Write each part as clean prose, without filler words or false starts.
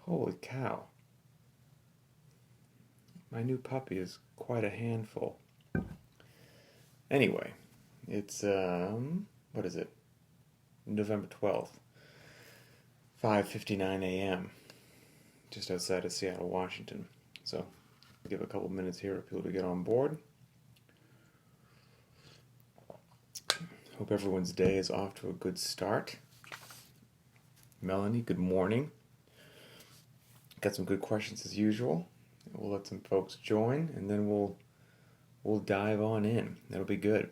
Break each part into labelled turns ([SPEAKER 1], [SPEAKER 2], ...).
[SPEAKER 1] Holy cow. My new puppy is quite a handful. Anyway, it's, what is it? November 12th, 5:59 a.m., just outside of Seattle, Washington. So, I'll give a couple minutes here for people to get on board. Hope everyone's day is off to a good start. Melanie, good morning. Got some good questions as usual. We'll let some folks join, and then we'll dive on in. That'll be good.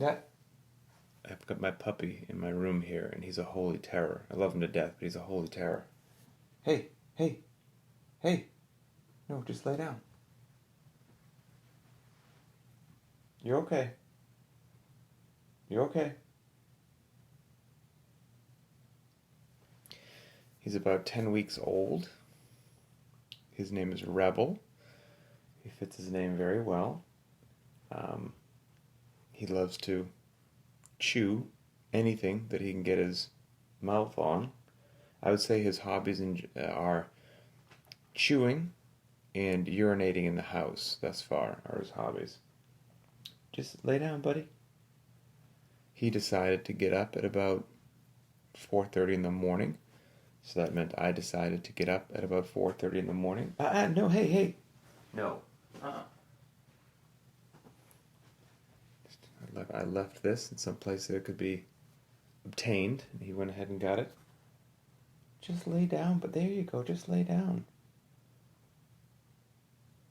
[SPEAKER 1] I've got my puppy in my room here, and he's a holy terror. I love him to death, but he's a holy terror. Hey, hey, hey! No, just lay down. You're okay. You're okay. He's about 10 weeks old. His name is Rebel. He fits his name very well. He loves to chew anything that he can get his mouth on. I would say his hobbies are chewing and urinating in the house thus far are his hobbies. Just lay down, buddy. He decided to get up at about 4:30 in the morning. So that meant I decided to get up at about 4:30 in the morning. No, hey. No. I left this in some place that it could be obtained, and he went ahead and got it. Just lay down, but there you go, just lay down.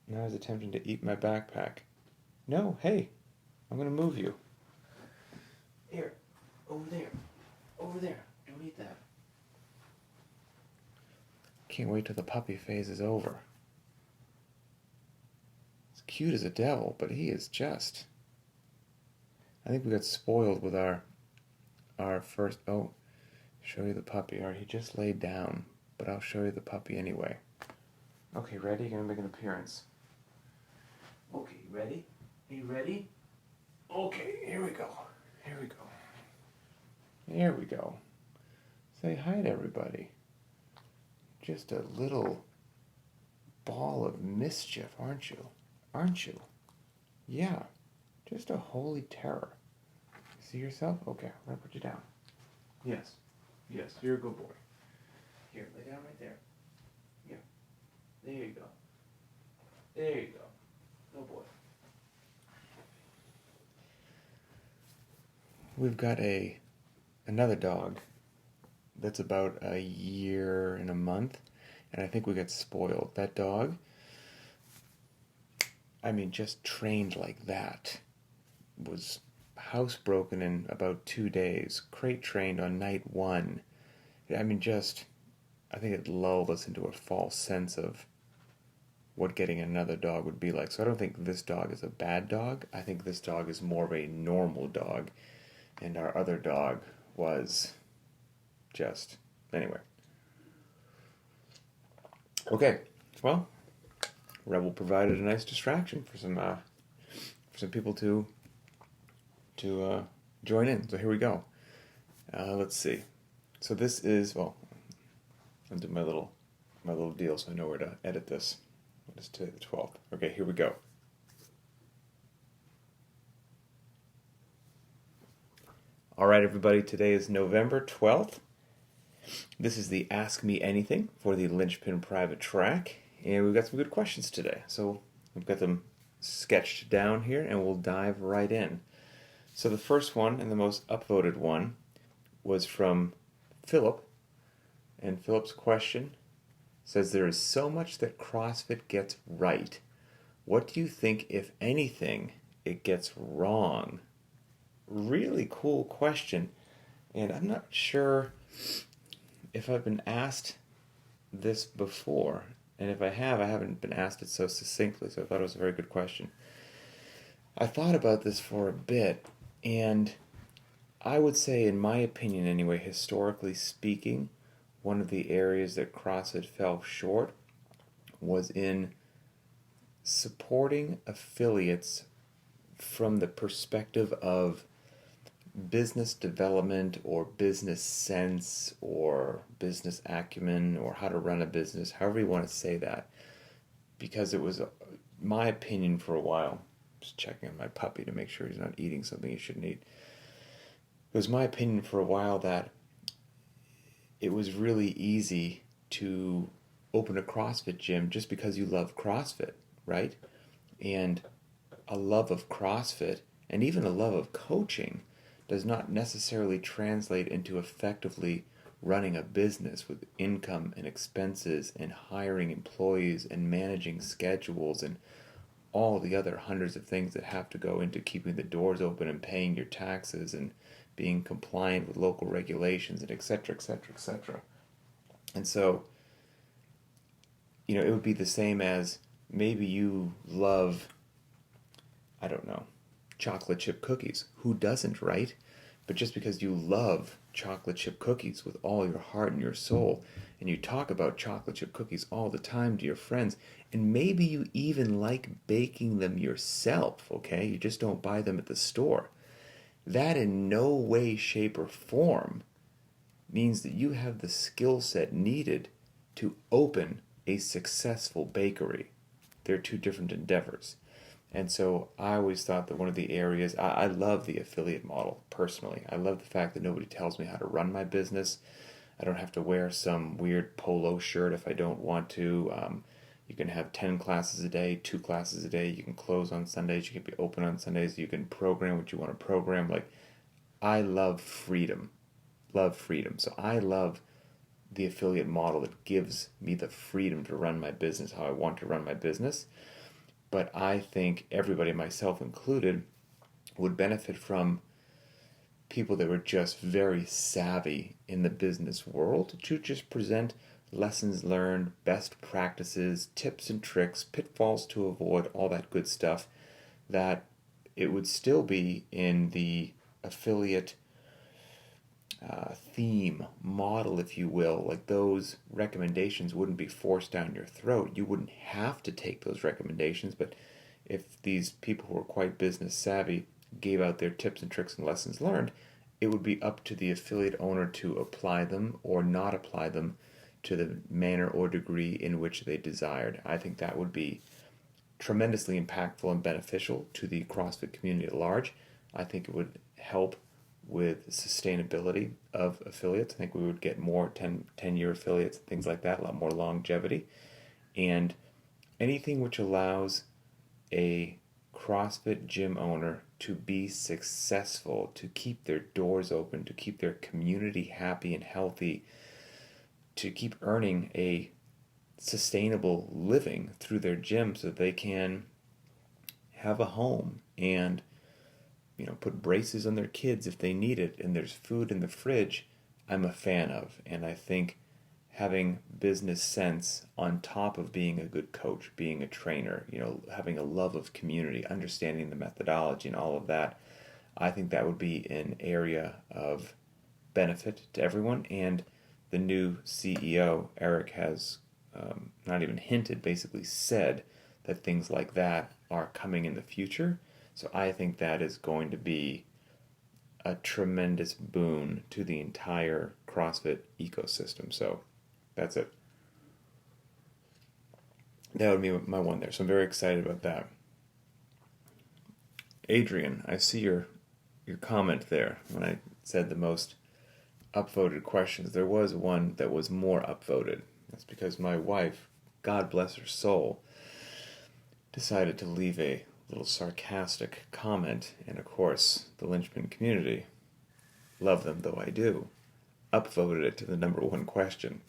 [SPEAKER 1] Now he's attempting to eat my backpack. No, hey, I'm going to move you. Here, over there, don't eat that. Can't wait till the puppy phase is over. He's cute as a devil, but he is just... I think we got spoiled with our first... Oh, show you the puppy. Alright, he just laid down, but I'll show you the puppy anyway. Okay, ready? You're gonna make an appearance. Okay, ready? Are you ready? Okay, here we go. There we go. Say hi to everybody. Just a little ball of mischief, aren't you? Yeah, just a holy terror. See yourself? Okay, I'm going to put you down. Yes, you're a good boy. Here, lay down right there. Yeah, there you go. Good boy. We've got another dog that's about a year and a month, and I think we got spoiled. That dog, just trained like that, was housebroken in about 2 days, crate trained on night 1. I think it lulled us into a false sense of what getting another dog would be like. So I don't think this dog is a bad dog. I think this dog is more of a normal dog, and our other dog was just... Anyway. Okay, well, Rebel provided a nice distraction for some people to join in. So here we go. Let's see. So this is, well, I'll do my little deal so I know where to edit this. What is today, the 12th? Okay, here we go. All right, everybody, today is November 12th. This is the Ask Me Anything for the Linchpin private track, and we've got some good questions today. So we've got them sketched down here, and we'll dive right in. So the first one, and the most upvoted one, was from Philip, and Philip's question says, there is so much that CrossFit gets right. What do you think, if anything, it gets wrong? Really cool question, and I'm not sure if I've been asked this before, and if I have, I haven't been asked it so succinctly, so I thought it was a very good question. I thought about this for a bit, and I would say, in my opinion anyway, historically speaking, one of the areas that CrossFit fell short was in supporting affiliates from the perspective of business development or business sense or business acumen or how to run a business, however you want to say that, because it was my opinion for a while. Just checking on my puppy to make sure he's not eating something he shouldn't eat. It was my opinion for a while that it was really easy to open a CrossFit gym just because you love CrossFit, right? And a love of CrossFit and even a love of coaching does not necessarily translate into effectively running a business with income and expenses and hiring employees and managing schedules and all the other hundreds of things that have to go into keeping the doors open and paying your taxes and being compliant with local regulations and et cetera, et cetera, et cetera. And so, it would be the same as maybe you love, I don't know, chocolate chip cookies. Who doesn't, right? But just because you love chocolate chip cookies with all your heart and your soul, and you talk about chocolate chip cookies all the time to your friends, and maybe you even like baking them yourself, okay? You just don't buy them at the store. That in no way, shape, or form means that you have the skill set needed to open a successful bakery. They're two different endeavors. And so I always thought that one of the areas, I love the affiliate model personally. I love the fact that nobody tells me how to run my business. I don't have to wear some weird polo shirt if I don't want to. You can have 10 classes a day, 2 classes a day. You can close on Sundays. You can be open on Sundays. You can program what you want to program. Like, I love freedom. Love freedom. So I love the affiliate model that gives me the freedom to run my business how I want to run my business. But I think everybody, myself included, would benefit from people that were just very savvy in the business world to just present lessons learned, best practices, tips and tricks, pitfalls to avoid, all that good stuff, that it would still be in the affiliate theme, model, if you will. Like, those recommendations wouldn't be forced down your throat. You wouldn't have to take those recommendations, but if these people who are quite business savvy gave out their tips and tricks and lessons learned, it would be up to the affiliate owner to apply them or not apply them to the manner or degree in which they desired. I think that would be tremendously impactful and beneficial to the CrossFit community at large. I think it would help with sustainability of affiliates. I think we would get more 10-year affiliates, things like that, a lot more longevity. And anything which allows a CrossFit gym owner to be successful, to keep their doors open, to keep their community happy and healthy, to keep earning a sustainable living through their gym so that they can have a home and put braces on their kids if they need it, and there's food in the fridge, I'm a fan of. And I think having business sense on top of being a good coach, being a trainer, having a love of community, understanding the methodology and all of that, I think that would be an area of benefit to everyone. And the new CEO, Eric, has not even hinted, basically said that things like that are coming in the future. So I think that is going to be a tremendous boon to the entire CrossFit ecosystem. So that's it. That would be my one there. So I'm very excited about that. Adrian, I see your comment there when I said the most upvoted questions. There was one that was more upvoted. That's because my wife, God bless her soul, decided to leave a little sarcastic comment, and of course the Linchpin community, love them though I do, upvoted it to the number one question.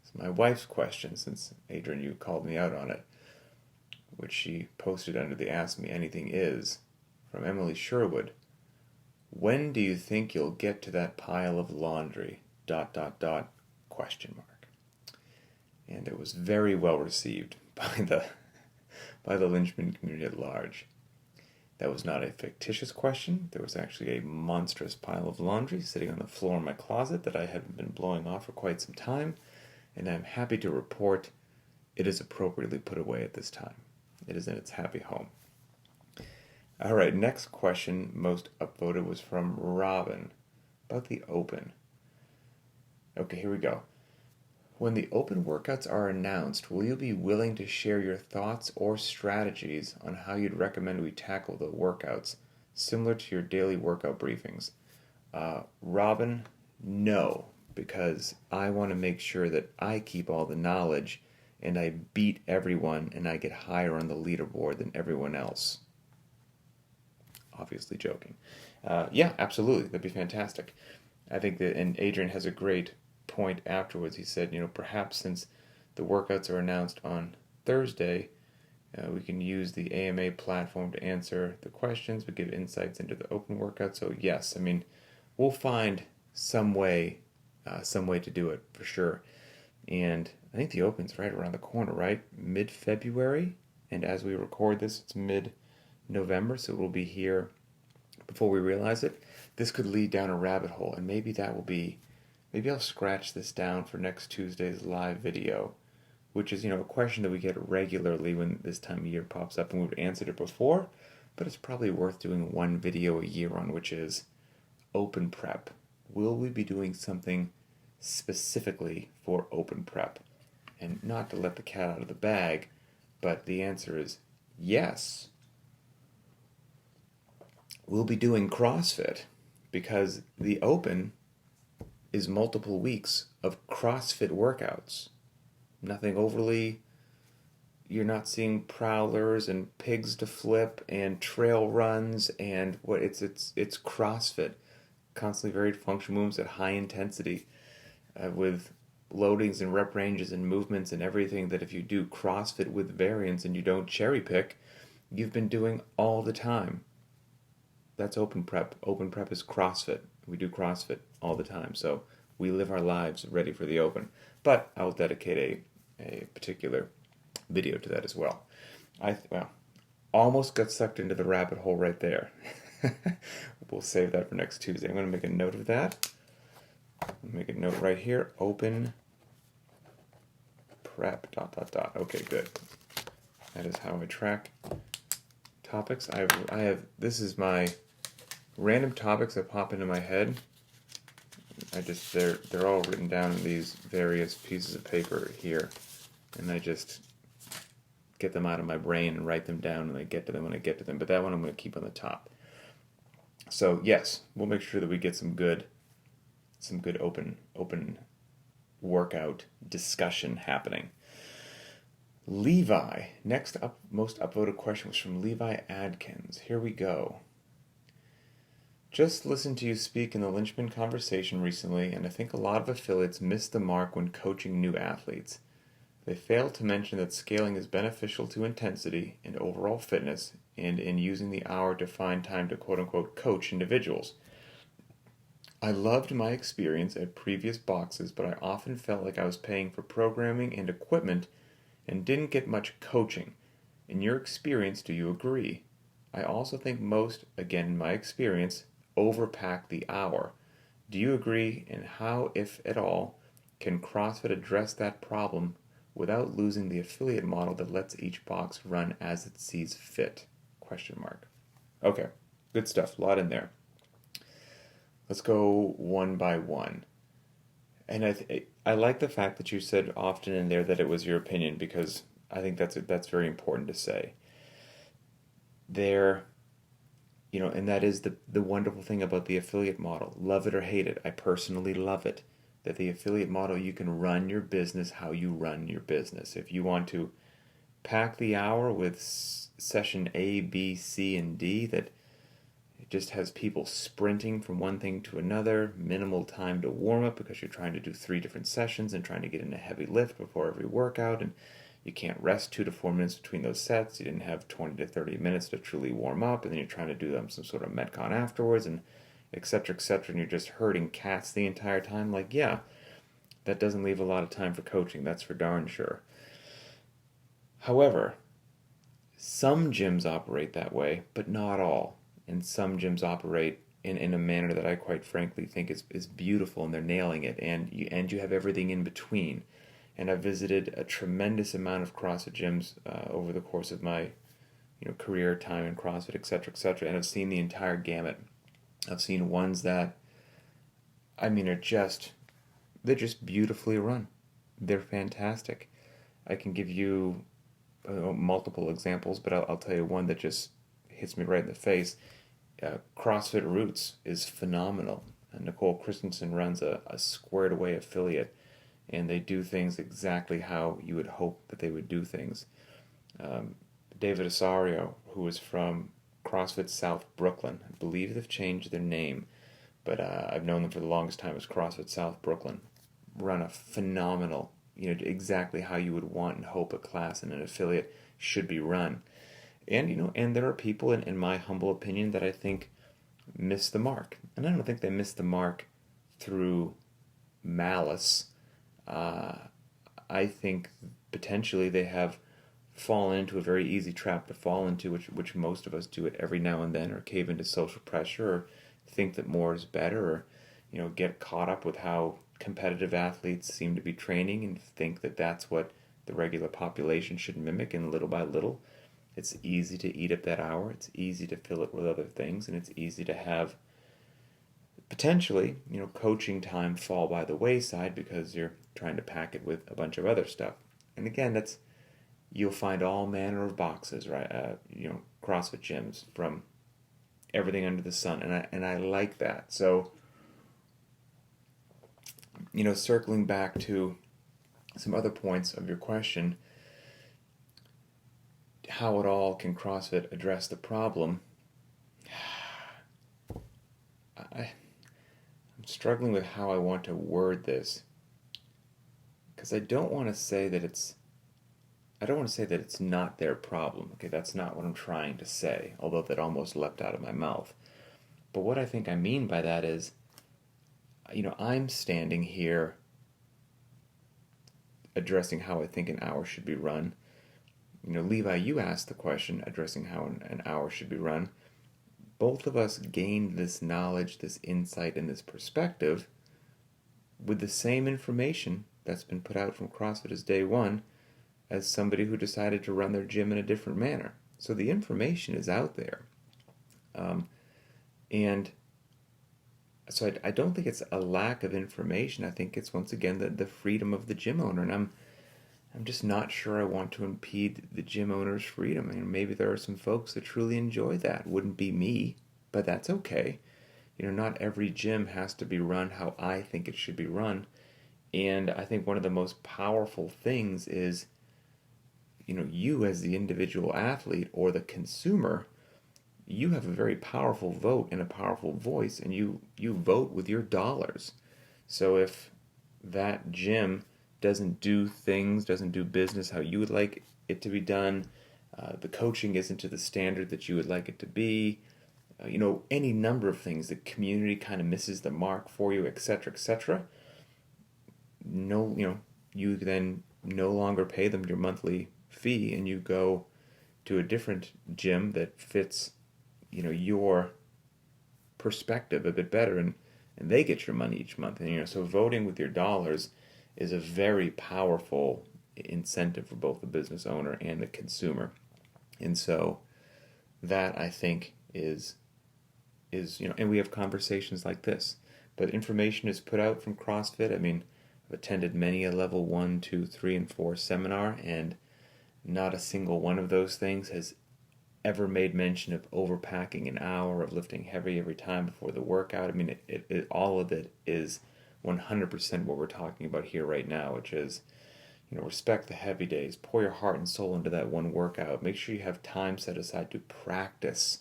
[SPEAKER 1] It's my wife's question, since Adrian, you called me out on it, which she posted under the Ask Me Anything is, from Emily Sherwood. When do you think you'll get to that pile of laundry? ... question mark. And it was very well received by the Linchpin community at large. That was not a fictitious question. There was actually a monstrous pile of laundry sitting on the floor in my closet that I had been blowing off for quite some time, and I'm happy to report it is appropriately put away at this time. It is in its happy home. All right, next question, most upvoted, was from Robin about the open. Okay, here we go. When the open workouts are announced, will you be willing to share your thoughts or strategies on how you'd recommend we tackle the workouts, similar to your daily workout briefings? Robin, no, because I want to make sure that I keep all the knowledge and I beat everyone and I get higher on the leaderboard than everyone else. Obviously joking. Yeah, absolutely. That'd be fantastic. I think that, and Adrian has a great point afterwards. He said, perhaps since the workouts are announced on Thursday, we can use the AMA platform to answer the questions, but give insights into the open workout. So yes, we'll find some way to do it for sure. And I think the open's right around the corner, right? Mid-February, and as we record this, it's mid-November, so it will be here before we realize it. This could lead down a rabbit hole, and maybe I'll scratch this down for next Tuesday's live video, which is, a question that we get regularly when this time of year pops up, and we've answered it before, but it's probably worth doing one video a year on, which is open prep. Will we be doing something specifically for open prep? And not to let the cat out of the bag, but the answer is yes. We'll be doing CrossFit because the open is multiple weeks of CrossFit workouts. Nothing overly, you're not seeing prowlers and pigs to flip and trail runs and it's CrossFit. Constantly varied function movements at high intensity with loadings and rep ranges and movements and everything that if you do CrossFit with variance and you don't cherry pick, you've been doing all the time. That's open prep. Open prep is CrossFit. We do CrossFit all the time. So we live our lives ready for the open. But I'll dedicate a particular video to that as well. Almost got sucked into the rabbit hole right there. We'll save that for next Tuesday. I'm going to make a note of that. Make a note right here. Open prep ... Okay, good. That is how I track topics. I have this is my random topics that pop into my head. They're all written down in these various pieces of paper here, and I just get them out of my brain and write them down, and I get to them when I get to them. But that one I'm going to keep on the top. So yes, we'll make sure that we get some good open workout discussion happening. Levi, next up, most upvoted question was from Levi Adkins. Here we go. Just listened to you speak in the Linchpin conversation recently, and I think a lot of affiliates miss the mark when coaching new athletes. They fail to mention that scaling is beneficial to intensity and overall fitness, and in using the hour to find time to quote-unquote coach individuals. I loved my experience at previous boxes, but I often felt like I was paying for programming and equipment and didn't get much coaching. In your experience, do you agree? I also think most, again in my experience, overpack the hour. Do you agree, and how, if at all, can CrossFit address that problem without losing the affiliate model that lets each box run as it sees fit? ? Okay, good stuff, a lot in there. Let's go one by one. And I like the fact that you said often in there that it was your opinion, because I think that's very important to say. And that is the wonderful thing about the affiliate model. Love it or hate it. I personally love it. That the affiliate model, you can run your business how you run your business. If you want to pack the hour with session A, B, C, and D, that it just has people sprinting from one thing to another, minimal time to warm up because you're trying to do 3 different sessions and trying to get in a heavy lift before every workout, and you can't rest 2 to 4 minutes between those sets. You didn't have 20 to 30 minutes to truly warm up, and then you're trying to do some sort of Metcon afterwards, and et cetera, and you're just herding cats the entire time. Yeah, that doesn't leave a lot of time for coaching, that's for darn sure. However, some gyms operate that way, but not all. And some gyms operate in a manner that I quite frankly think is beautiful, and they're nailing it, and you have everything in between. And I've visited a tremendous amount of CrossFit gyms over the course of my career time in CrossFit, etc., etc. And I've seen the entire gamut. I've seen ones that, they're just beautifully run. They're fantastic. I can give you multiple examples, but I'll tell you one that just hits me right in the face. CrossFit Roots is phenomenal. Nicole Christensen runs a squared away affiliate, and they do things exactly how you would hope that they would do things. David Osorio, who is from CrossFit South Brooklyn, I believe they've changed their name, but I've known them for the longest time as CrossFit South Brooklyn, run a phenomenal, exactly how you would want and hope a class in an affiliate should be run. And there are people, in my humble opinion, that I think miss the mark. And I don't think they miss the mark through malice. I think potentially they have fallen into a very easy trap to fall into, which most of us do it every now and then, or cave into social pressure, or think that more is better, or get caught up with how competitive athletes seem to be training and think that that's what the regular population should mimic. And little by little, it's easy to eat up that hour. It's easy to fill it with other things, and it's easy to have potentially, coaching time fall by the wayside because you're trying to pack it with a bunch of other stuff. And again, you'll find all manner of boxes, right? CrossFit gyms from everything under the sun, and I like that. So, circling back to some other points of your question, how at all can CrossFit address the problem? I'm struggling with how I want to word this, because I don't want to say that it's not their problem. Okay, that's not what I'm trying to say, although that almost leapt out of my mouth. But what I think I mean by that is, I'm standing here addressing how I think an hour should be run. Levi, you asked the question addressing how an hour should be run. Both of us gained this knowledge, this insight, and this perspective with the same information that's been put out from CrossFit as day one as somebody who decided to run their gym in a different manner. So the information is out there. And so I don't think it's a lack of information. I think it's, once again, the freedom of the gym owner. And I'm just not sure I want to impede the gym owner's freedom. Maybe there are some folks that truly enjoy that. Wouldn't be me, but that's okay. Not every gym has to be run how I think it should be run. And I think one of the most powerful things is, you as the individual athlete or the consumer, you have a very powerful vote and a powerful voice, and you vote with your dollars. So if that gym doesn't do business how you would like it to be done, the coaching isn't to the standard that you would like it to be, any number of things, the community kind of misses the mark for you, etc., etc., you then no longer pay them your monthly fee, and you go to a different gym that fits your perspective a bit better, and they get your money each month. And so voting with your dollars is a very powerful incentive for both the business owner and the consumer. And so that, I think, is and we have conversations like this, but information is put out from CrossFit. I've attended many a level 1, 2, 3, and 4 seminar, and not a single one of those things has ever made mention of overpacking an hour, of lifting heavy every time before the workout. All of it is 100% what we're talking about here right now, which is, respect the heavy days, pour your heart and soul into that one workout, make sure you have time set aside to practice,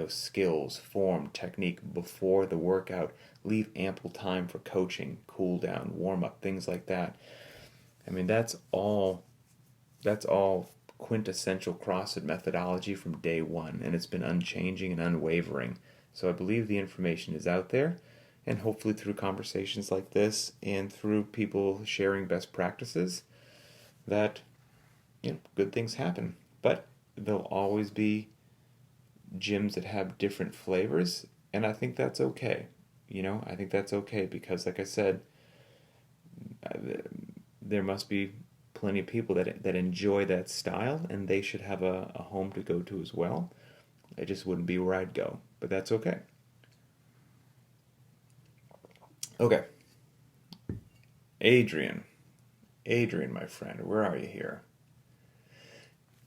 [SPEAKER 1] skills, form, technique before the workout, leave ample time for coaching, cool down, warm up, things like that. That's all quintessential CrossFit methodology from day one, and it's been unchanging and unwavering. So I believe the information is out there, and hopefully through conversations like this and through people sharing best practices, that good things happen. But there'll always be gyms that have different flavors, and I think that's okay. I think that's okay because, like I said, there must be plenty of people that enjoy that style, and they should have a home to go to as well. It just wouldn't be where I'd go, but that's okay. Okay, Adrian. Adrian, my friend, where are you here?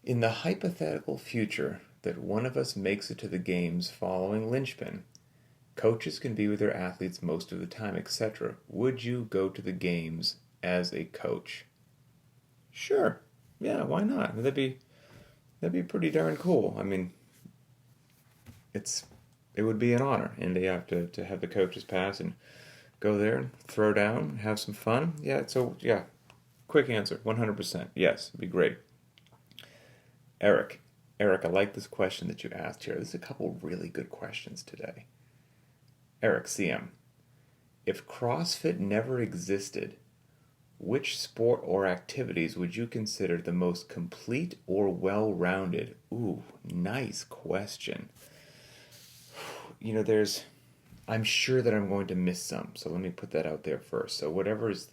[SPEAKER 1] In the hypothetical future that one of us makes it to the games following Linchpin, coaches can be with their athletes most of the time, etc. Would you go to the games as a coach? Sure. Yeah, why not? That'd be pretty darn cool. I mean, it would be an honor, and they have to have the coaches pass and go there and throw down, have some fun. Yeah, so yeah, quick answer, 100%. Yes, it'd be great. Eric. Eric, I like this question that you asked here. There's a couple really good questions today. Eric, CM. If CrossFit never existed, which sport or activities would you consider the most complete or well-rounded? Ooh, nice question. I'm sure that I'm going to miss some, so let me put that out there first. So whatever is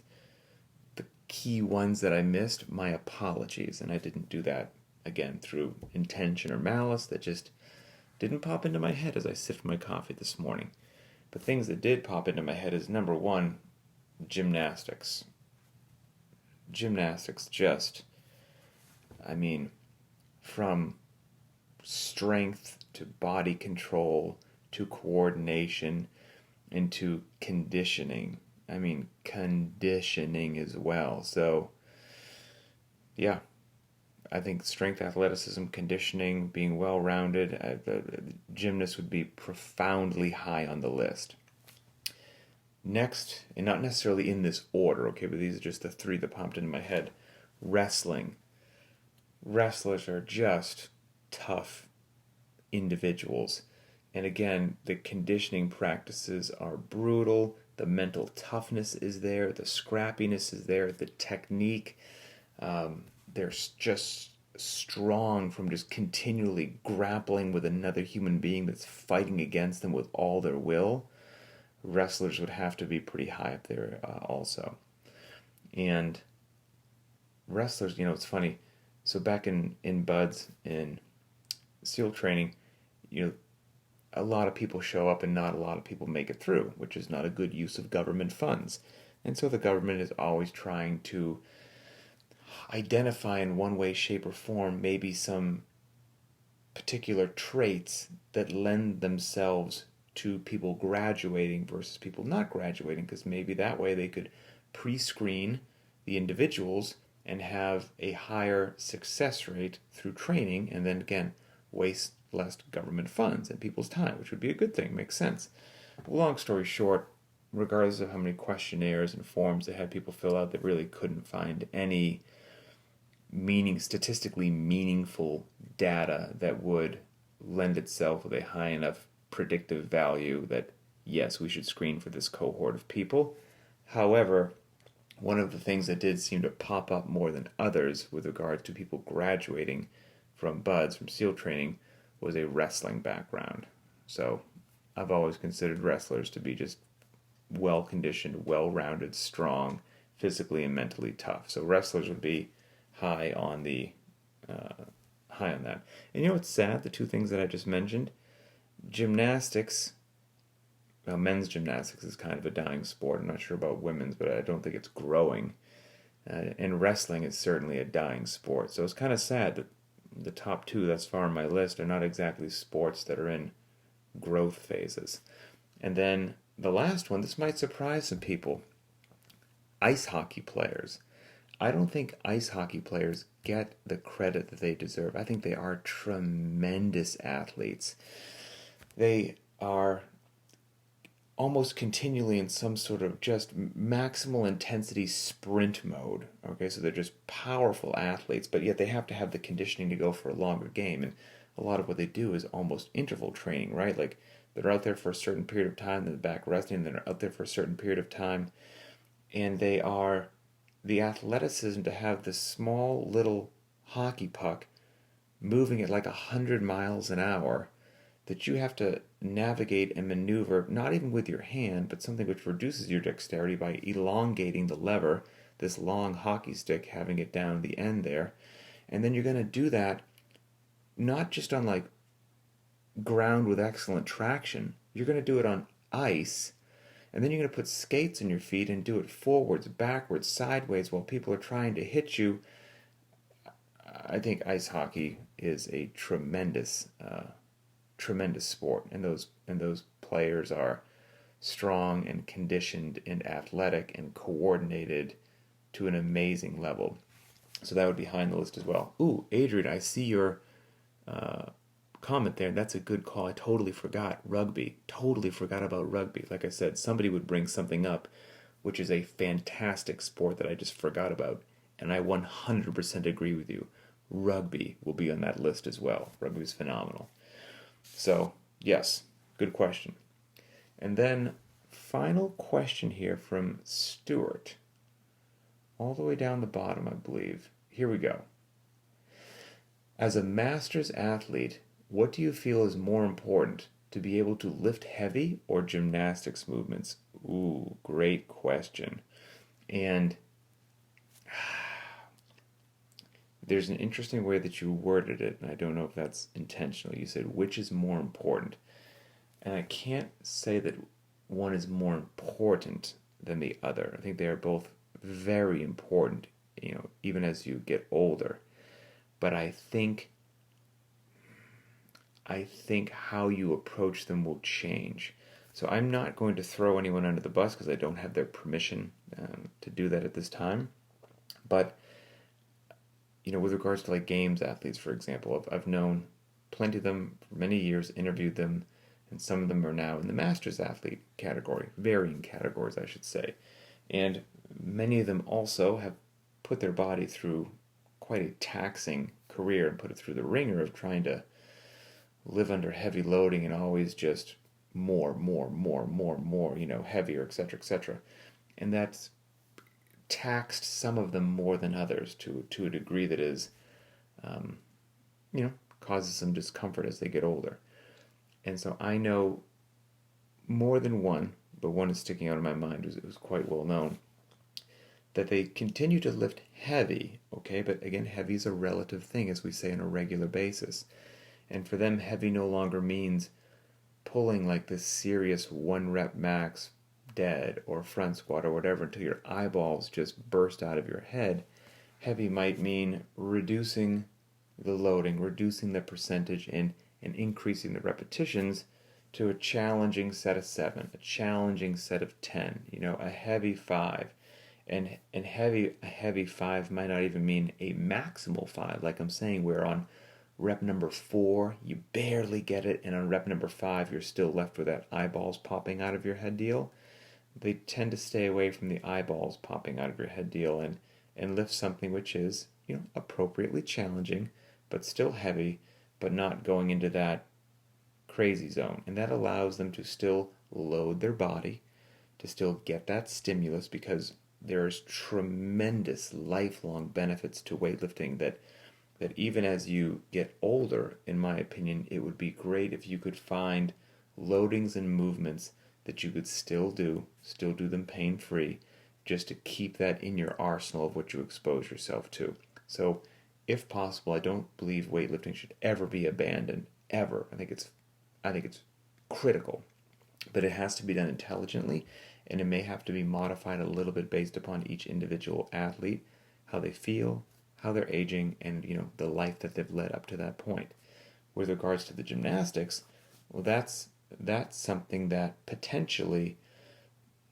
[SPEAKER 1] the key ones that I missed, my apologies, and I didn't do that, again, through intention or malice. That just didn't pop into my head as I sipped my coffee this morning. But things that did pop into my head is, number one, gymnastics. Gymnastics from strength to body control to coordination and to conditioning. Conditioning as well. So, yeah, I think strength, athleticism, conditioning, being well-rounded, the gymnast would be profoundly high on the list. Next, and not necessarily in this order, okay, but these are just the three that popped into my head. Wrestling. Wrestlers are just tough individuals. And again, the conditioning practices are brutal. The mental toughness is there. The scrappiness is there. The technique. They're just strong from just continually grappling with another human being that's fighting against them with all their will. Wrestlers would have to be pretty high up there also. And wrestlers, it's funny. So back in BUDS, in SEAL training, a lot of people show up and not a lot of people make it through, which is not a good use of government funds. And so the government is always trying to identify in one way, shape, or form maybe some particular traits that lend themselves to people graduating versus people not graduating, because maybe that way they could pre-screen the individuals and have a higher success rate through training, and then again waste less government funds and people's time, which would be a good thing. Makes sense. Long story short, regardless of how many questionnaires and forms they had people fill out, they really couldn't find any statistically meaningful data that would lend itself with a high enough predictive value that yes, we should screen for this cohort of people. However, one of the things that did seem to pop up more than others with regard to people graduating from BUDS, from SEAL training, was a wrestling background. So I've always considered wrestlers to be just well-conditioned, well-rounded, strong, physically and mentally tough. So wrestlers would be high on that. And what's sad? The two things that I just mentioned, gymnastics. Well, men's gymnastics is kind of a dying sport. I'm not sure about women's, but I don't think it's growing. And wrestling is certainly a dying sport. So it's kind of sad that the top two thus far on my list are not exactly sports that are in growth phases. And then the last one, this might surprise some people, ice hockey players. I don't think ice hockey players get the credit that they deserve. I think they are tremendous athletes. They are almost continually in some sort of just maximal intensity sprint mode. Okay, so they're just powerful athletes, but yet they have to have the conditioning to go for a longer game. And a lot of what they do is almost interval training, right? Like they're out there for a certain period of time, then back resting, and then they're out there for a certain period of time. And they are the athleticism to have this small little hockey puck moving at like 100 miles an hour that you have to navigate and maneuver, not even with your hand, but something which reduces your dexterity by elongating the lever this long hockey stick, having it down the end there. And then you're going to do that not just on like ground with excellent traction. You're going to do it on ice, and then you're going to put skates on your feet and do it forwards, backwards, sideways while people are trying to hit you. I think ice hockey is a tremendous, tremendous sport, and those players are strong and conditioned and athletic and coordinated to an amazing level. So that would be high on the list as well. Ooh, Adrian, I see your comment there. That's a good call. I totally forgot rugby. Totally forgot about rugby. Like I said, somebody would bring something up, which is a fantastic sport that I just forgot about. And I 100% agree with you. Rugby will be on that list as well. Rugby is phenomenal. So, yes, good question. And then, final question here from Stuart. All the way down the bottom, I believe. Here we go. As a master's athlete, what do you feel is more important, to be able to lift heavy or gymnastics movements? Ooh, great question. And there's an interesting way that you worded it, and I don't know if that's intentional. You said, which is more important? And I can't say that one is more important than the other. I think they are both very important, even as you get older. But I think how you approach them will change. So I'm not going to throw anyone under the bus because I don't have their permission to do that at this time. But with regards to like games athletes, for example, I've known plenty of them for many years, interviewed them, and some of them are now in the masters athlete category, varying categories, I should say. And many of them also have put their body through quite a taxing career and put it through the ringer of trying to live under heavy loading and always just more, heavier, etc., etc. And that's taxed some of them more than others to a degree that is, causes some discomfort as they get older. And so I know more than one, but one is sticking out in my mind. It was quite well known that they continue to lift heavy, okay? But again, heavy is a relative thing, as we say, on a regular basis. And for them, heavy no longer means pulling like this serious 1 rep max dead or front squat or whatever until your eyeballs just burst out of your head. Heavy might mean reducing the loading, reducing the percentage, and increasing the repetitions to a challenging set of 7, a challenging set of 10, a heavy 5. And a heavy 5 might not even mean a maximal 5, like I'm saying, where on rep number 4, you barely get it, and on rep number 5, you're still left with that eyeballs popping out of your head deal. They tend to stay away from the eyeballs popping out of your head deal and lift something which is, appropriately challenging, but still heavy, but not going into that crazy zone. And that allows them to still load their body, to still get that stimulus, because there's tremendous lifelong benefits to weightlifting that even as you get older, in my opinion, it would be great if you could find loadings and movements that you could still do them pain-free, just to keep that in your arsenal of what you expose yourself to. So, if possible, I don't believe weightlifting should ever be abandoned, ever. I think it's critical, but it has to be done intelligently, and it may have to be modified a little bit based upon each individual athlete, how they feel, how they're aging, and the life that they've led up to that point. With regards to the gymnastics, well, that's something that potentially,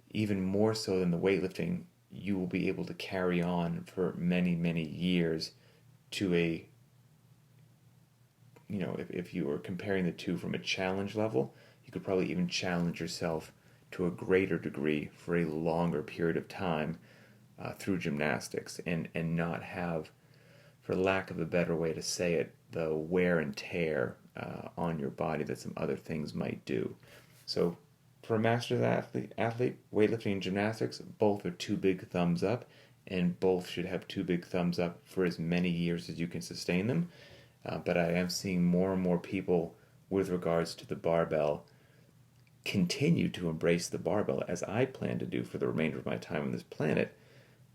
[SPEAKER 1] even more so than the weightlifting, you will be able to carry on for many, many years to a, if you were comparing the two from a challenge level, you could probably even challenge yourself to a greater degree for a longer period of time through gymnastics and not have, for lack of a better way to say it, the wear and tear on your body that some other things might do. So for a master's athlete, weightlifting and gymnastics, both are 2 big thumbs up, and both should have 2 big thumbs up for as many years as you can sustain them. But I am seeing more and more people with regards to the barbell continue to embrace the barbell, as I plan to do for the remainder of my time on this planet,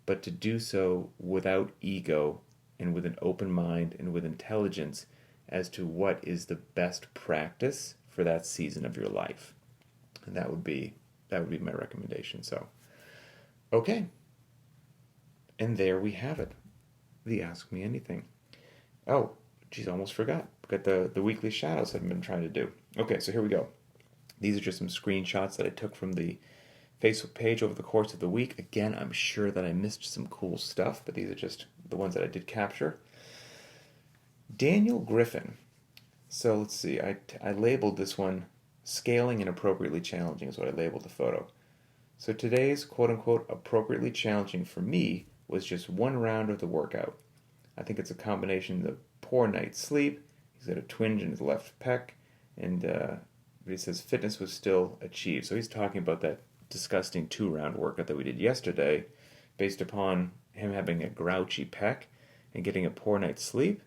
[SPEAKER 1] but to do so without ego and with an open mind and with intelligence as to what is the best practice for that season of your life. And that would be my recommendation. So, okay. And there we have it. The Ask Me Anything. Oh, geez, I almost forgot. Got the weekly shadows I've been trying to do. Okay, so here we go. These are just some screenshots that I took from the Facebook page over the course of the week. Again, I'm sure that I missed some cool stuff, but these are just the ones that I did capture. Daniel Griffin. So let's see. I labeled this one Scaling Inappropriately Challenging is what I labeled the photo. So today's quote-unquote appropriately challenging for me was just one round of the workout. I think it's a combination of poor night's sleep. He's got a twinge in his left pec, and he says fitness was still achieved. So he's talking about that disgusting 2-round workout that we did yesterday based upon him having a grouchy pec and getting a poor night's sleep.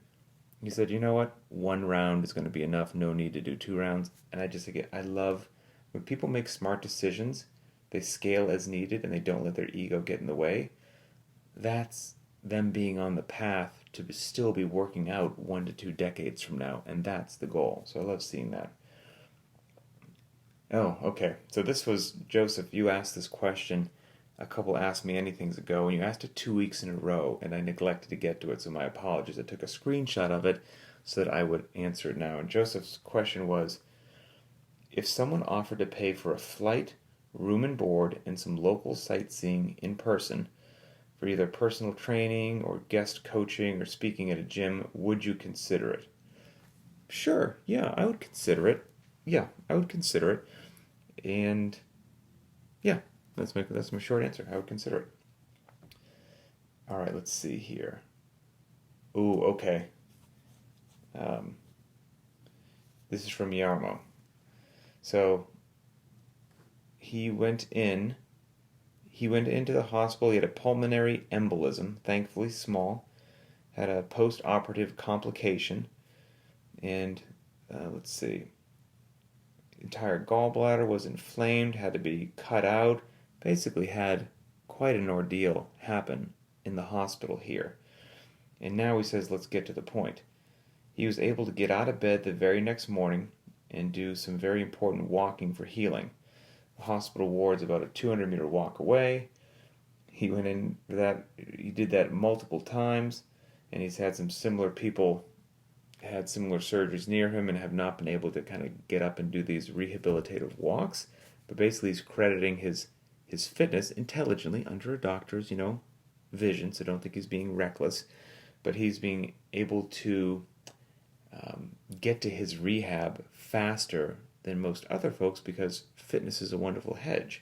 [SPEAKER 1] He said, you know what? 1 round is going to be enough. No need to do 2 rounds. And I love when people make smart decisions, they scale as needed and they don't let their ego get in the way. That's them being on the path to still be working out 1 to 2 decades from now. And that's the goal. So I love seeing that. Oh, okay. So this was, Joseph, you asked this question a couple Ask Me Anythings ago, and you asked it 2 weeks in a row, and I neglected to get to it, so my apologies. I took a screenshot of it so that I would answer it now. And Joseph's question was, if someone offered to pay for a flight, room and board, and some local sightseeing in person for either personal training or guest coaching or speaking at a gym, would you consider it? Sure, yeah, I would consider it. Yeah, I would consider it. And yeah, that's my short answer. I would consider it. All right, let's see here. Ooh, okay. This is from Yarmo. So he went into the hospital. He had a pulmonary embolism, thankfully small. Had a post-operative complication, and let's see. Entire gallbladder was inflamed, had to be cut out. Basically had quite an ordeal happen in the hospital here. And now he says, let's get to the point. He was able to get out of bed the very next morning and do some very important walking for healing. The hospital ward's about a 200-meter walk away. He went in for that. He did that multiple times, and he's had some similar people had similar surgeries near him and have not been able to kind of get up and do these rehabilitative walks. But basically he's crediting his fitness intelligently under a doctor's, vision, so don't think he's being reckless. But he's being able to get to his rehab faster than most other folks because fitness is a wonderful hedge.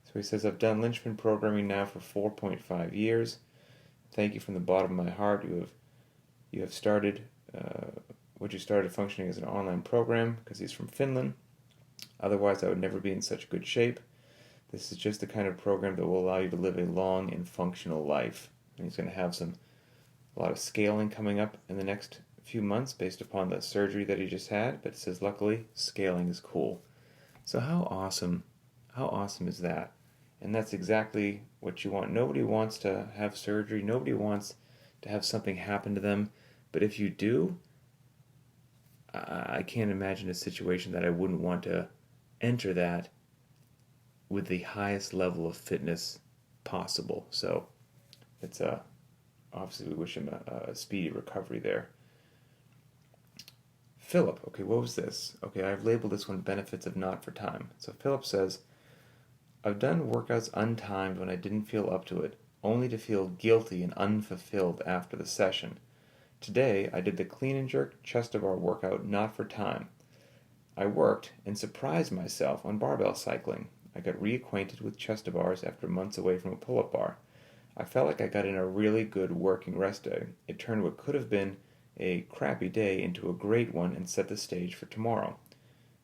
[SPEAKER 1] So he says, I've done Linchpin programming now for 4.5 years. Thank you from the bottom of my heart. You have started you started functioning as an online program, because he's from Finland. Otherwise, I would never be in such good shape. This is just the kind of program that will allow you to live a long and functional life. And he's going to have a lot of scaling coming up in the next few months based upon the surgery that he just had. But it says, luckily, scaling is cool. So how awesome is that? And that's exactly what you want. Nobody wants to have surgery. Nobody wants to have something happen to them. But if you do, I can't imagine a situation that I wouldn't want to enter that with the highest level of fitness possible. So it's obviously we wish him a speedy recovery there. Philip, okay, what was this? Okay, I've labeled this one benefits of not for time. So Philip says, I've done workouts untimed when I didn't feel up to it, only to feel guilty and unfulfilled after the session. Today, I did the clean and jerk chest-to-bar workout not for time. I worked and surprised myself on barbell cycling. I got reacquainted with chest-to-bars after months away from a pull-up bar. I felt like I got in a really good working rest day. It turned what could have been a crappy day into a great one and set the stage for tomorrow.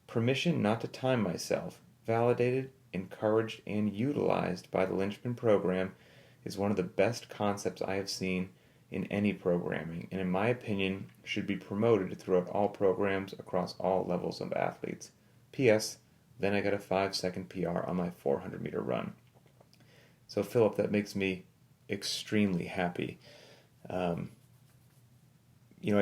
[SPEAKER 1] Permission not to time myself, validated, encouraged, and utilized by the Linchpin program, is one of the best concepts I have seen in any programming, and in my opinion should be promoted throughout all programs across all levels of athletes. P.S. Then I got a 5-second PR on my 400-meter run. So Philip, that makes me extremely happy. I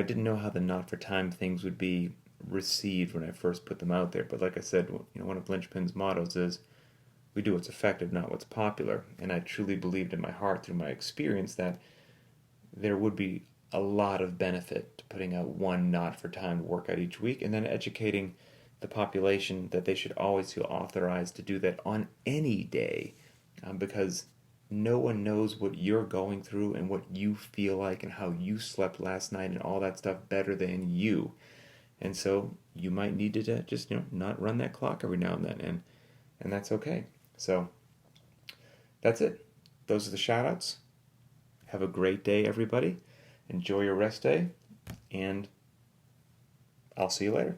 [SPEAKER 1] didn't know how the not for time things would be received when I first put them out there, but like I said, one of Linchpin's mottos is, we do what's effective, not what's popular. And I truly believed in my heart through my experience that there would be a lot of benefit to putting out one not for time workout each week, and then educating the population that they should always feel authorized to do that on any day, because no one knows what you're going through and what you feel like and how you slept last night and all that stuff better than you. And so you might need to just not run that clock every now and then, and that's okay. So that's it. Those are the shout outs. Have a great day, everybody. Enjoy your rest day, and I'll see you later.